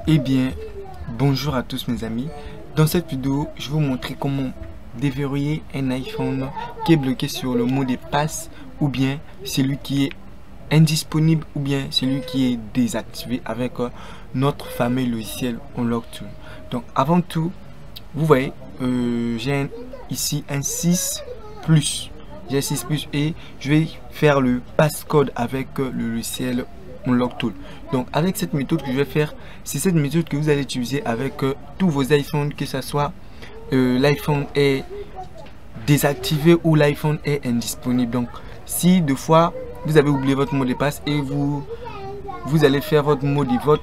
Eh bien, bonjour à tous mes amis. Dans cette vidéo, je vais vous montrer comment déverrouiller un iPhone qui est bloqué sur le mot de passe ou bien celui qui est indisponible ou bien celui qui est désactivé avec notre fameux logiciel UnlockTool. Donc avant tout, vous voyez, j'ai ici un 6 Plus. J'ai 6 Plus et je vais faire le passcode avec le logiciel UnlockTool. Donc avec cette méthode que je vais faire, c'est cette méthode que vous allez utiliser avec tous vos iPhones, que ce soit l'iPhone est désactivé ou l'iPhone est indisponible. Donc si deux fois vous avez oublié votre mot de passe et vous allez faire votre mot de vote,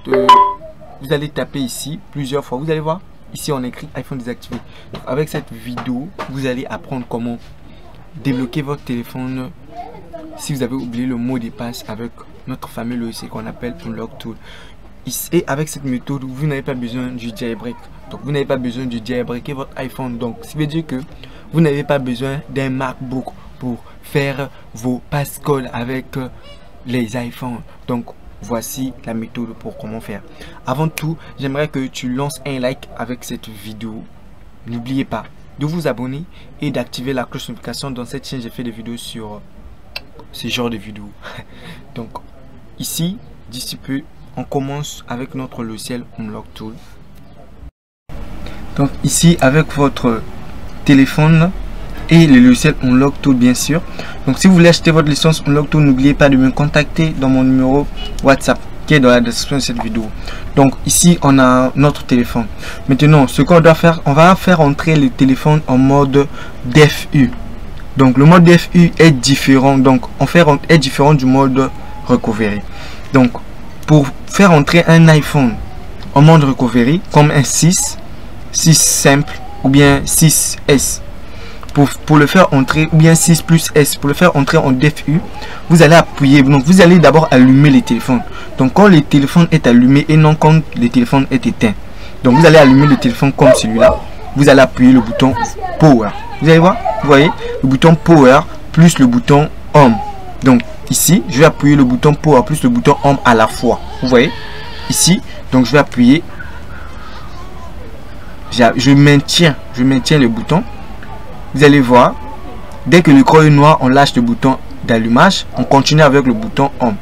vous allez taper ici plusieurs fois. Vous allez voir ici on écrit iPhone désactivé. Donc, avec cette vidéo, vous allez apprendre comment débloquer votre téléphone si vous avez oublié le mot de passe avec notre fameux logiciel qu'on appelle UnlockTool. Et avec cette méthode, vous n'avez pas besoin du jailbreak. Donc vous n'avez pas besoin de jailbreaker votre iPhone. Donc ça veut dire que vous n'avez pas besoin d'un MacBook pour faire vos passcodes avec les iPhones. Donc voici la méthode pour comment faire. Avant tout, j'aimerais que tu lances un like avec cette vidéo. N'oubliez pas de vous abonner et d'activer la cloche de notification. Dans cette chaîne, j'ai fait des vidéos sur ce genre de vidéos. Donc ici, d'ici peu, on commence avec notre logiciel UnlockTool. Donc ici, avec votre téléphone et le logiciel UnlockTool bien sûr. Donc si vous voulez acheter votre licence UnlockTool, n'oubliez pas de me contacter dans mon numéro WhatsApp qui est dans la description de cette vidéo. Donc ici on a notre téléphone. Maintenant ce qu'on doit faire, on va faire entrer le téléphone en mode DFU. Donc le mode DFU est différent, donc est différent du mode recovery. Donc pour faire entrer un iPhone en mode recovery comme un 6 simple ou bien 6S, pour le faire entrer, ou bien 6 Plus S, pour le faire entrer en DFU, vous allez appuyer. Donc vous allez d'abord allumer le téléphone. Donc quand le téléphone est allumé et non quand le téléphone est éteint. Donc vous allez allumer le téléphone comme celui-là. Vous allez appuyer le bouton Power. Vous allez voir, vous voyez le bouton Power plus le bouton Home. Donc ici, je vais appuyer le bouton Power plus le bouton Home à la fois. Vous voyez ici, donc je vais appuyer. Je maintiens le bouton. Vous allez voir, dès que le l'écran est noir, on lâche le bouton d'allumage. On continue avec le bouton Home.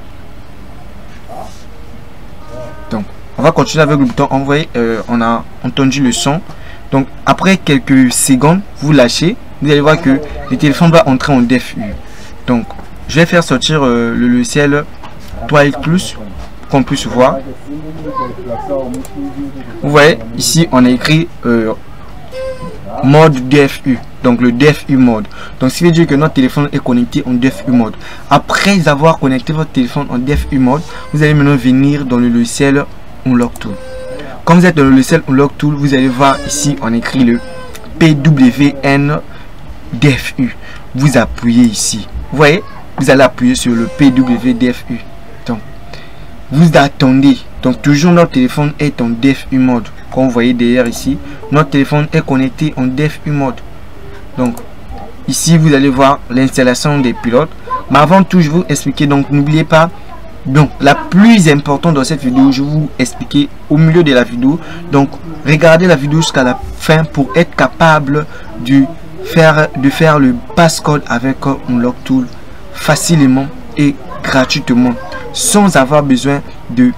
Donc, on va continuer avec le bouton Home. Vous voyez, on a entendu le son. Donc, après quelques secondes, vous lâchez. Vous allez voir que le téléphone va entrer en DFU. Donc, je vais faire sortir le logiciel Twilight Plus qu'on puisse voir. Vous voyez, ici, on a écrit mode DFU. Donc le DFU mode. Donc ça veut dire que notre téléphone est connecté en DFU mode. Après avoir connecté votre téléphone en DFU mode, vous allez maintenant venir dans le logiciel UnlockTool. Quand vous êtes dans le logiciel UnlockTool, vous allez voir ici on écrit le PWN DFU. Vous appuyez ici. Vous voyez, vous allez appuyer sur le PWDFU. Donc vous attendez. Donc toujours notre téléphone est en DFU mode. Comme vous voyez derrière ici, notre téléphone est connecté en DFU mode. Donc ici vous allez voir l'installation des pilotes. Mais avant tout, je vais vous expliquer. Donc n'oubliez pas, donc la plus importante dans cette vidéo, je vais vous expliquer au milieu de la vidéo. Donc regardez la vidéo jusqu'à la fin pour être capable de faire le passcode avec UnlockTool facilement et gratuitement, sans avoir besoin de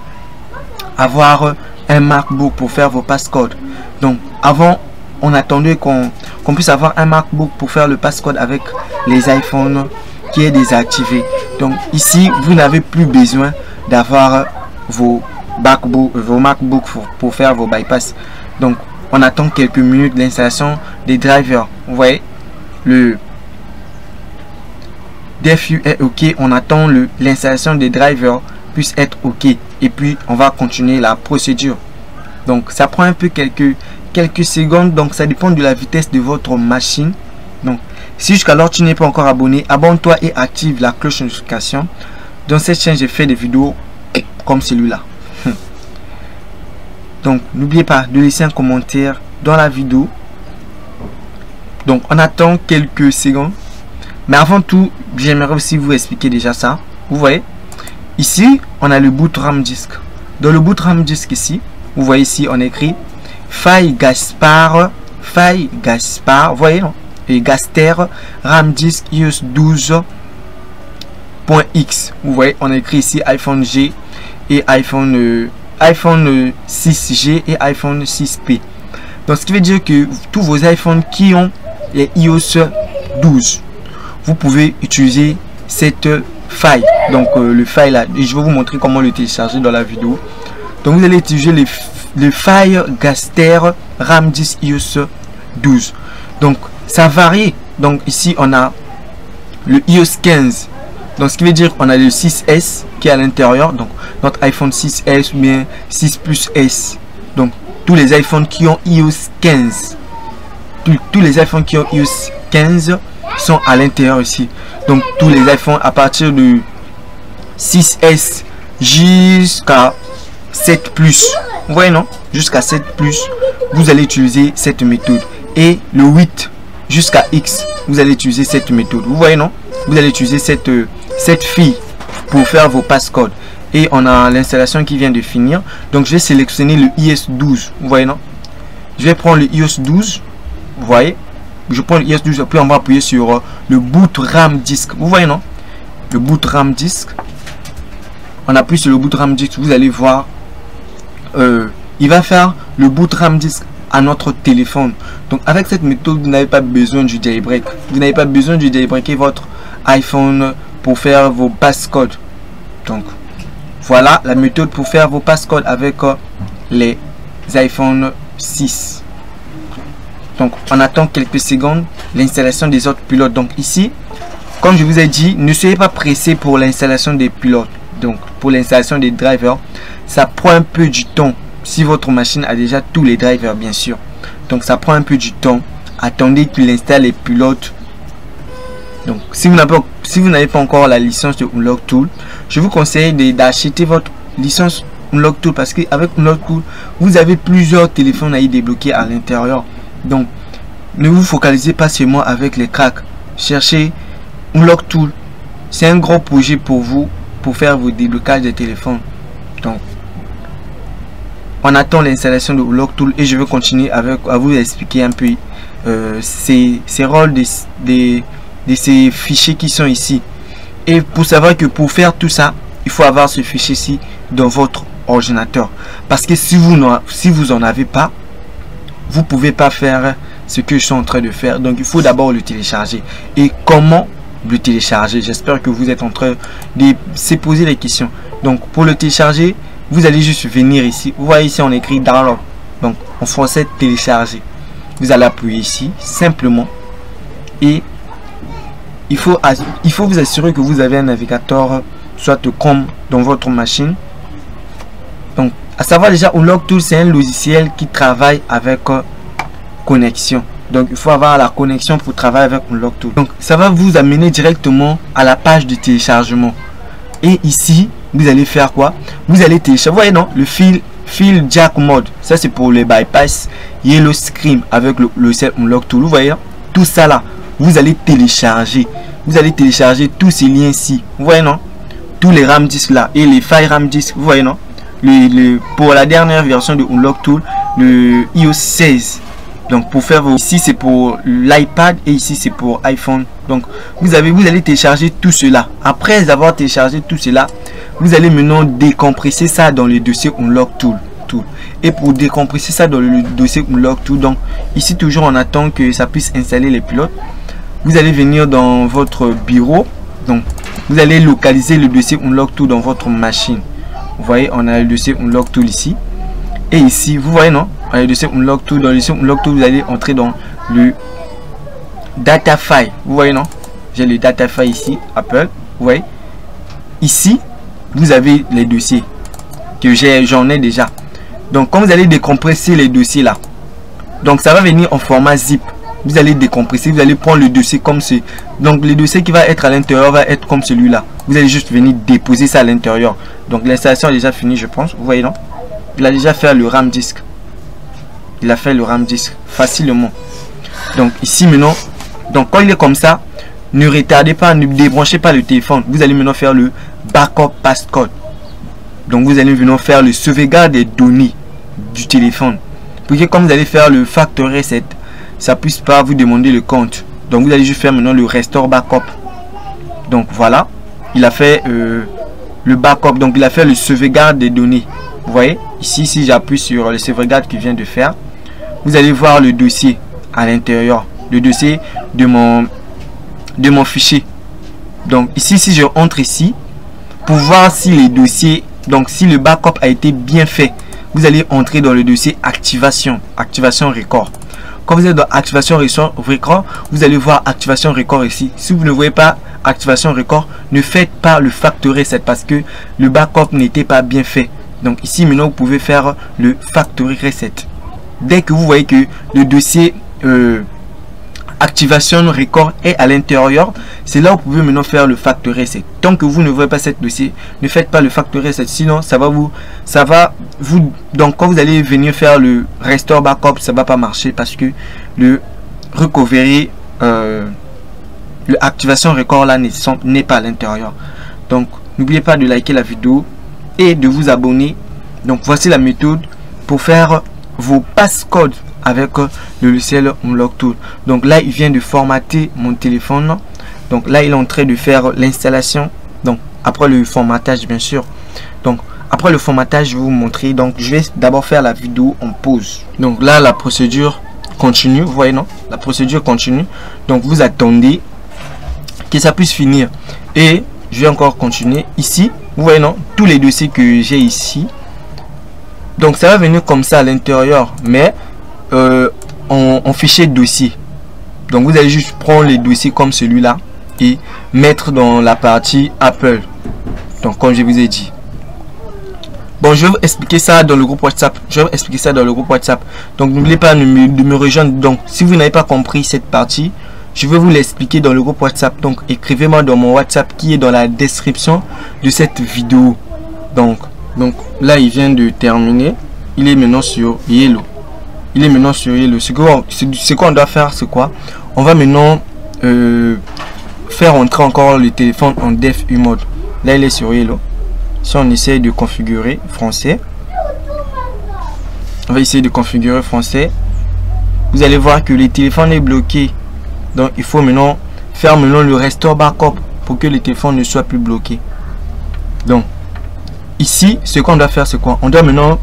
avoir un MacBook pour faire vos passcodes. Donc avant, on attendait qu'on puisse avoir un MacBook pour faire le passcode avec les iPhones qui est désactivé. Donc ici, vous n'avez plus besoin d'avoir vos MacBook pour faire vos bypass. Donc on attend quelques minutes de l'installation des drivers. Vous voyez, le DFU est OK. On attend l'installation des drivers puisse être OK. Et puis on va continuer la procédure. Donc ça prend un peu quelques secondes, donc ça dépend de la vitesse de votre machine. Donc si jusqu'alors tu n'es pas encore abonné, abonne-toi et active la cloche de notification. Dans cette chaîne, j'ai fait des vidéos comme celui-là. Donc n'oubliez pas de laisser un commentaire dans la vidéo. Donc on attend quelques secondes, mais avant tout, j'aimerais aussi vous expliquer déjà ça. Vous voyez ici, on a le boot RAM disk. Dans le boot RAM disk ici, Vous voyez ici, on écrit faille Gaspard, vous voyez non? Et Gaster, RAM disque iOS 12.x. Vous voyez, on écrit ici iPhone G et iPhone 6G et iPhone 6P. Donc ce qui veut dire que tous vos iPhones qui ont les iOS 12, vous pouvez utiliser cette faille. Donc le faille là, et je vais vous montrer comment le télécharger dans la vidéo. Donc vous allez utiliser le faille Gaster RAM 10 iOS 12. Donc ça varie. Donc ici on a le iOS 15. Donc ce qui veut dire qu'on a le 6S qui est à l'intérieur. Donc notre iPhone 6S ou bien 6 Plus S. Donc tous les iPhones qui ont iOS 15. Tous les iPhones qui ont iOS 15 sont à l'intérieur ici. Donc tous les iPhones à partir de 6S jusqu'à 7 Plus. Vous voyez non? Jusqu'à 7 Plus, vous allez utiliser cette méthode. Et le 8 jusqu'à X, vous allez utiliser cette méthode. Vous voyez non? Vous allez utiliser cette fille pour faire vos passcodes. Et on a l'installation qui vient de finir. Donc je vais sélectionner le iOS 12. Vous voyez non? Je vais prendre le iOS 12. Vous voyez? Je prends le iOS 12. Puis on va appuyer sur le boot RAM disk. Vous voyez non? Le boot RAM disk. On appuie sur le boot RAM disk. Vous allez voir. Il va faire le boot RAM disk à notre téléphone. Donc avec cette méthode, vous n'avez pas besoin du jailbreak. Vous n'avez pas besoin de jailbreaker votre iPhone pour faire vos passcodes. Donc voilà la méthode pour faire vos passcodes avec les iPhone 6. Donc on attend quelques secondes l'installation des autres pilotes. Donc ici, comme je vous ai dit, ne soyez pas pressé pour l'installation des pilotes. Donc pour l'installation des drivers, ça prend un peu du temps. Si votre machine a déjà tous les drivers, bien sûr. Donc ça prend un peu du temps. Attendez qu'il installe les pilotes. Donc si vous n'avez pas encore la licence de Unlock Tool, je vous conseille d'acheter votre licence Unlock Tool, parce qu'avec Unlock Tool, vous avez plusieurs téléphones à y débloquer à l'intérieur. Donc ne vous focalisez pas seulement avec les cracks. Cherchez Unlock Tool. C'est un gros projet pour vous, pour faire vos déblocages de téléphones. Donc on attend l'installation de Unlock Tool et je vais continuer à vous expliquer un peu ces rôles de ces fichiers qui sont ici. Et pour savoir que pour faire tout ça, il faut avoir ce fichier ci dans votre ordinateur, parce que si vous en avez pas, vous pouvez pas faire ce que je suis en train de faire. Donc il faut d'abord le télécharger. Et comment le télécharger? J'espère que vous êtes en train de se poser les questions. Donc pour le télécharger, vous allez juste venir ici. Vous voyez ici on écrit download. Donc en français télécharger. Vous allez appuyer ici simplement. Et il faut vous assurer que vous avez un navigateur soit Chrome dans votre machine. Donc à savoir déjà, Unlock Tool c'est un logiciel qui travaille avec connexion. Donc il faut avoir la connexion pour travailler avec Unlock Tool. Donc ça va vous amener directement à la page de téléchargement. Et ici vous allez faire quoi? Vous allez télécharger. Vous voyez non, le fil jack mode, ça c'est pour les bypass. Yellow Screen avec le logiciel Unlock Tool. Vous voyez tout ça là, vous allez télécharger. Vous allez télécharger tous ces liens ici. Vous voyez non, tous les RAM disques là et les files RAM disques. Vous voyez non, pour la dernière version de Unlock Tool, le iOS 16. Donc pour faire ici c'est pour l'iPad et ici c'est pour iPhone. Donc vous allez télécharger tout cela. Après avoir téléchargé tout cela, vous allez maintenant décompresser ça dans le dossier Unlock Tool. Et pour décompresser ça dans le dossier Unlock Tool, donc ici toujours on attend que ça puisse installer les pilotes. Vous allez venir dans votre bureau. Donc vous allez localiser le dossier Unlock Tool dans votre machine. Vous voyez on a le dossier Unlock Tool ici. Et ici vous voyez non, on a le dossier Unlock Tool. Dans le dossier Unlock Tool vous allez entrer dans le data file. Vous voyez non, j'ai le data file ici, Apple. Vous voyez ici vous avez les dossiers que j'en ai déjà. Donc quand vous allez décompresser les dossiers là, donc ça va venir en format zip. Vous allez décompresser, vous allez prendre le dossier comme ce. Donc le dossier qui va être à l'intérieur va être comme celui-là. Vous allez juste venir déposer ça à l'intérieur. Donc l'installation est déjà finie, je pense. Vous voyez non, il a déjà fait le RAM disk. Il a fait le RAM disk facilement. Donc ici maintenant, donc quand il est comme ça, ne retardez pas, ne débranchez pas le téléphone. Vous allez maintenant faire le backup passcode. Donc vous allez venir faire le sauvegarde des données du téléphone. Pour que quand vous allez faire le factory reset, ça puisse pas vous demander le compte. Donc vous allez juste faire maintenant le restore backup. Donc voilà, il a fait le backup, donc il a fait le sauvegarde des données. Vous voyez ici, si j'appuie sur le sauvegarde qu'il vient de faire, vous allez voir le dossier à l'intérieur, le dossier de mon fichier. Donc ici, si je entre ici pour voir si les dossiers, donc si le backup a été bien fait, vous allez entrer dans le dossier activation record. Quand vous êtes dans activation record, vous allez voir activation record ici. Si vous ne voyez pas activation record, ne faites pas le factory reset parce que le backup n'était pas bien fait. Donc ici maintenant vous pouvez faire le factory reset. Dès que vous voyez que le dossier activation record est à l'intérieur, c'est là où vous pouvez maintenant faire le factory reset. Tant que vous ne voyez pas ce dossier, ne faites pas le factory reset, sinon ça va vous donc quand vous allez venir faire le restore backup, ça va pas marcher parce que le recovery le activation record là n'est pas à l'intérieur. Donc n'oubliez pas de liker la vidéo et de vous abonner. Donc voici la méthode pour faire vos passcodes avec le logiciel Unlock Tool. Donc là il vient de formater mon téléphone. Donc là il est en train de faire l'installation. Donc après le formatage bien sûr. Donc après le formatage je vais vous montrer. Donc je vais d'abord faire la vidéo en pause. Donc là la procédure continue. Vous voyez non, la procédure continue. Donc vous attendez que ça puisse finir et je vais encore continuer ici. Vous voyez non, tous les dossiers que j'ai ici. Donc ça va venir comme ça à l'intérieur, mais en fichier dossier. Donc vous allez juste prendre les dossiers comme celui-là et mettre dans la partie Apple. Donc comme je vous ai dit. Bon, je vais vous expliquer ça dans le groupe WhatsApp. Donc n'oubliez pas de me rejoindre. Donc si vous n'avez pas compris cette partie, je vais vous l'expliquer dans le groupe WhatsApp. Donc écrivez-moi dans mon WhatsApp qui est dans la description de cette vidéo. Donc là il vient de terminer. Il est maintenant sur Yellow. Ce qu'on doit faire, c'est quoi? On va maintenant faire entrer encore le téléphone en DFU mode. Là il est sur Yellow. Si on essaye de configurer français, on va essayer de configurer français. Vous allez voir que le téléphone est bloqué. Donc il faut maintenant faire le restore backup pour que le téléphone ne soit plus bloqué. Donc ici ce qu'on doit faire, c'est quoi? On doit maintenant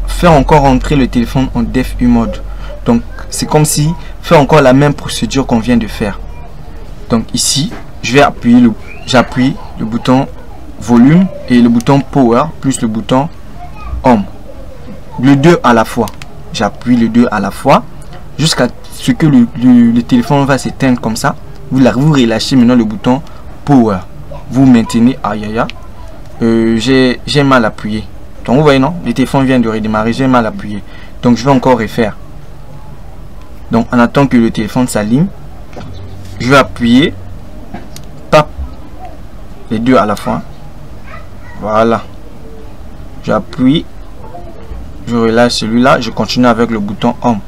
faire encore entrer le téléphone en DFU mode. Donc c'est comme si faire encore la même procédure qu'on vient de faire. Donc ici je vais j'appuie le bouton volume et le bouton power plus le bouton home, le 2 à la fois. J'appuie le 2 à la fois jusqu'à ce que le téléphone va s'éteindre comme ça. Vous relâchez maintenant le bouton power, vous maintenez. J'ai mal appuyé. Donc vous voyez non, le téléphone vient de redémarrer, j'ai mal appuyé. Donc je vais encore refaire. Donc en attendant que le téléphone s'allume, je vais appuyer tap les deux à la fois. Voilà, j'appuie, je relâche celui-là, je continue avec le bouton home.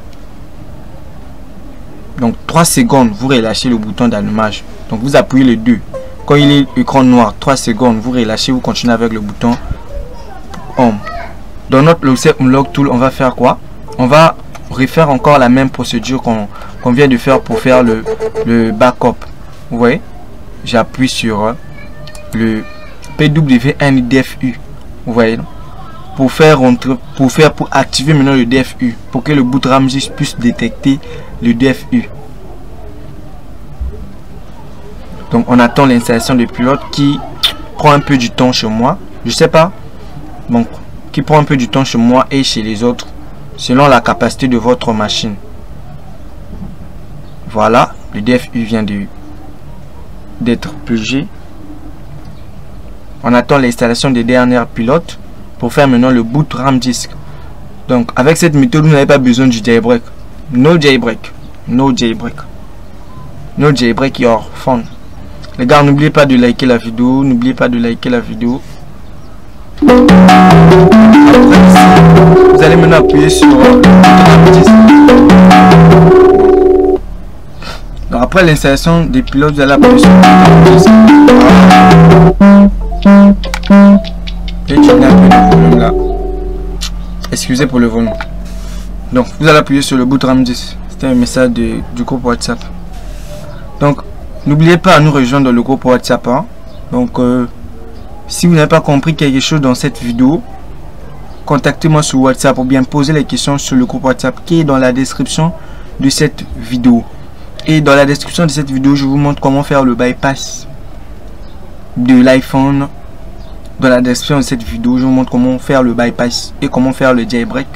Donc 3 secondes, vous relâchez le bouton d'allumage. Donc vous appuyez le 2. Quand il est écran noir, 3 secondes, vous relâchez, vous continuez avec le bouton home. Dans notre logiciel Unlock Tool, on va faire quoi? On va refaire encore la même procédure qu'on vient de faire pour faire le backup. Vous voyez, j'appuie sur le PWNDFU. Vous voyez, pour activer maintenant le DFU, pour que le boot Ramsys puisse détecter le DFU. Donc on attend l'installation de pilote qui prend un peu du temps chez moi. Je sais pas. Donc qui prend un peu du temps chez moi et chez les autres, selon la capacité de votre machine. Voilà, le DFU vient d'être purgé. On attend l'installation des dernières pilotes pour faire maintenant le boot RAM disk. Donc avec cette méthode, vous n'avez pas besoin du jailbreak. No jailbreak. No jailbreak. No jailbreak your phone. Les gars, n'oubliez pas de liker la vidéo. N'oubliez pas de liker la vidéo. Après, vous allez maintenant appuyer sur le RAM disk. Donc après l'installation des pilotes, vous allez appuyer sur le RAM disk. Et tu n'as plus de problème là. Excusez pour le volume. Donc vous allez appuyer sur le bouton RAM10. C'était un message du groupe WhatsApp. Donc n'oubliez pas à nous rejoindre dans le groupe WhatsApp. Hein. Donc si vous n'avez pas compris quelque chose dans cette vidéo, contactez-moi sur WhatsApp ou bien posez les questions sur le groupe WhatsApp qui est dans la description de cette vidéo. Et dans la description de cette vidéo, je vous montre comment faire le bypass de l'iPhone. Dans la description de cette vidéo, je vous montre comment faire le bypass et comment faire le jailbreak.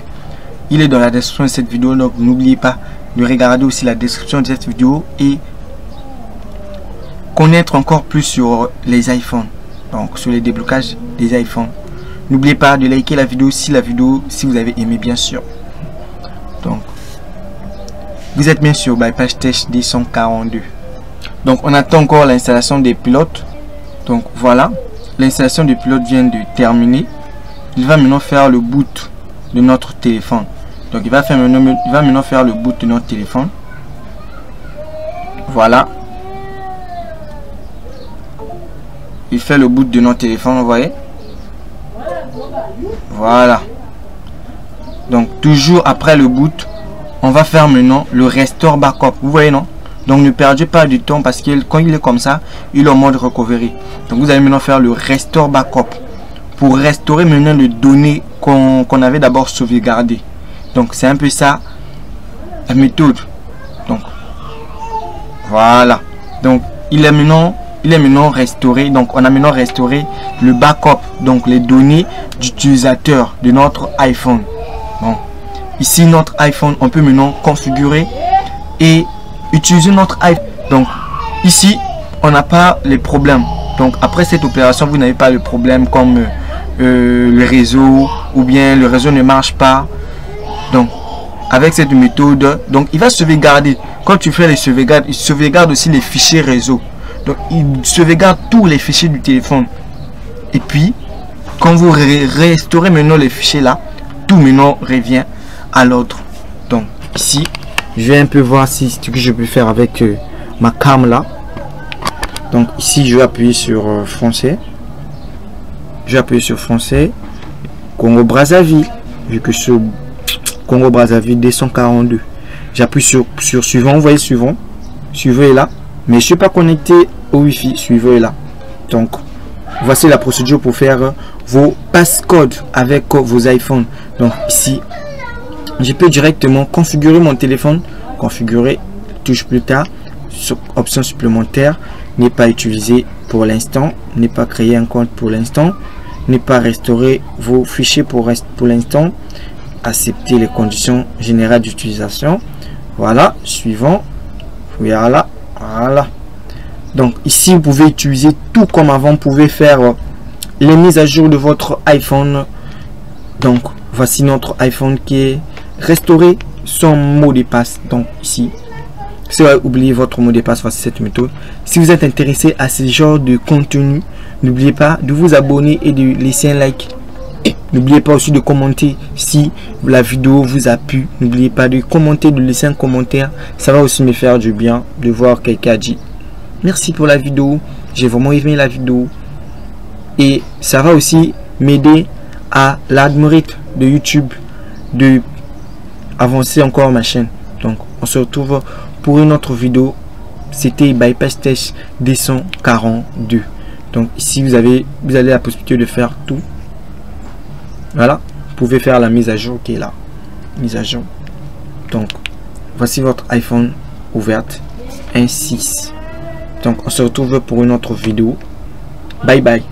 Il est dans la description de cette vidéo, donc n'oubliez pas de regarder aussi la description de cette vidéo et connaître encore plus sur les iPhones, donc sur les déblocages des iPhones. N'oubliez pas de liker la vidéo si vous avez aimé, bien sûr. Donc vous êtes bien sur Bypass Test D142. Donc on attend encore l'installation des pilotes. Donc voilà, l'installation des pilotes vient de terminer. Il va maintenant faire le boot de notre téléphone. Donc il va maintenant faire le boot de notre téléphone. Voilà. Il fait le boot de notre téléphone, vous voyez. Voilà. Donc toujours après le boot, on va faire maintenant le restore backup. Vous voyez, non? Donc ne perdez pas du temps parce que quand il est comme ça, il est en mode recovery. Donc vous allez maintenant faire le restore backup pour restaurer maintenant les données qu'on avait d'abord sauvegardées. Donc c'est un peu ça la méthode. Donc voilà. Donc il est maintenant restauré. Donc on a maintenant restauré le backup, donc les données d'utilisateur de notre iPhone. Bon, ici notre iPhone, on peut maintenant configurer et utiliser notre iPhone. Donc ici on n'a pas les problèmes. Donc après cette opération, vous n'avez pas le problème comme le réseau ou bien le réseau ne marche pas. Donc avec cette méthode, donc il va sauvegarder. Quand tu fais les sauvegardes, il sauvegarde aussi les fichiers réseau. Donc il sauvegarde tous les fichiers du téléphone. Et puis quand vous restaurez maintenant les fichiers là, tout maintenant revient à l'ordre. Donc ici je vais un peu voir si ce que je peux faire avec ma cam là. Donc ici je vais appuyer sur français. Je vais appuyer sur français. Congo Brazzaville. Vu que sur Congo Brazzaville D142. J'appuie sur suivant. Vous voyez suivant. Suivez là. Mais je ne suis pas connecté au Wi-Fi. Suivez là. Donc voici la procédure pour faire vos passcodes avec vos iPhones. Donc ici je peux directement configurer mon téléphone. Configurer, touche plus tard, sur option supplémentaire, n'est pas utilisé pour l'instant, n'est pas créé un compte pour l'instant, n'est pas restaurer vos fichiers pour l'instant, accepter les conditions générales d'utilisation. Voilà, suivant. Voilà. Donc ici vous pouvez utiliser tout comme avant, vous pouvez faire les mises à jour de votre iPhone. Donc voici notre iPhone qui est restaurer son mot de passe. Donc ici, si vous avez oublié votre mot de passe, voici cette méthode. Si vous êtes intéressé à ce genre de contenu, n'oubliez pas de vous abonner et de laisser un like. N'oubliez pas aussi de commenter si la vidéo vous a plu. N'oubliez pas de commenter, de laisser un commentaire. Ça va aussi me faire du bien de voir quelqu'un dit merci pour la vidéo, j'ai vraiment aimé la vidéo. Et ça va aussi m'aider à l'algorithme de YouTube de avancer encore ma chaîne. Donc on se retrouve pour une autre vidéo. C'était Bypass Test D142. Donc ici vous avez la possibilité de faire tout. Voilà, vous pouvez faire la mise à jour qui est là. Mise à jour. Donc voici votre iPhone ouverte, un 6. Donc on se retrouve pour une autre vidéo. Bye bye.